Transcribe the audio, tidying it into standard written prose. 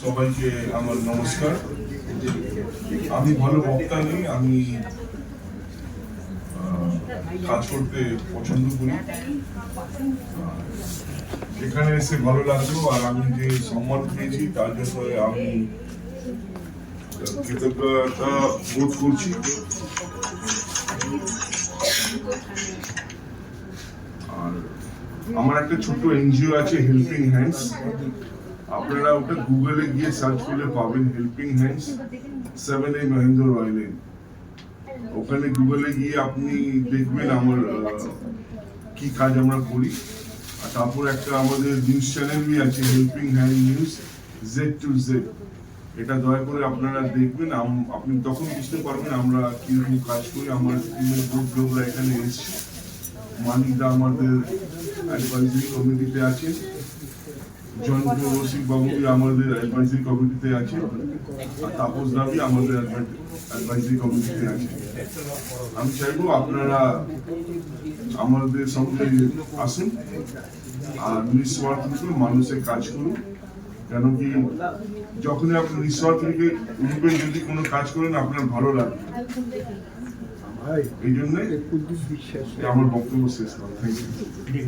সবাইকে আমার নমস্কার। আমি ভালো বক্তা নেই, আমি কাজ করতে পছন্দ করি। এখানে এসে ভালো লাগলো, আর আমি যে সম্মান পেয়েছি তার জন্য আমি কৃতজ্ঞতা বোধ করছি। আর আমার একটা ছোট্ট এনজিও আছে, হেল্পিং হ্যান্ডস। আপনারা ওটা গুগলে গিয়ে সার্চ করলে পাবেন, হেল্পিং হ্যান্ডস 7A মহেন্দ্র রয় লেন। ওখানে গুগলে গিয়ে আপনি দেখবেন আমার কি কাজ আমরা করি। আর তারপর একটা আমাদের নিউজ চ্যানেলই আছে, হেল্পিং হ্যান্ড নিউজ Z2Z। এটা দয়া করে আপনারা দেখবেন, আপনি তখন বুঝতে পারবেন আমরা কিরকম কাজ করি। আমার টিমের বহুত লোকরা এখানে এসছে। মানিকদা আমাদের অ্যাডভাইজারি কমিটিতে আছে, জয়ন্ত রসিক বাবু আমাদের অ্যাডভাইজারি কমিটিতে আছে, আর তাপস দাবি আমাদের অ্যাডভাইজারি কমিটিতে আছে। আমি চাইবো আপনারা আমাদের সঙ্গে আসুন আর নিঃস্বার্থ থেকে মানুষের কাজ করুন। কেন কি যখনই আপনি নিঃস্বার্থ থেকে উঠবেন, যদি কোনো কাজ করেন আপনার ভালো লাগবে। এই জন্য আমার বক্তব্য শেষ করা। Thank you.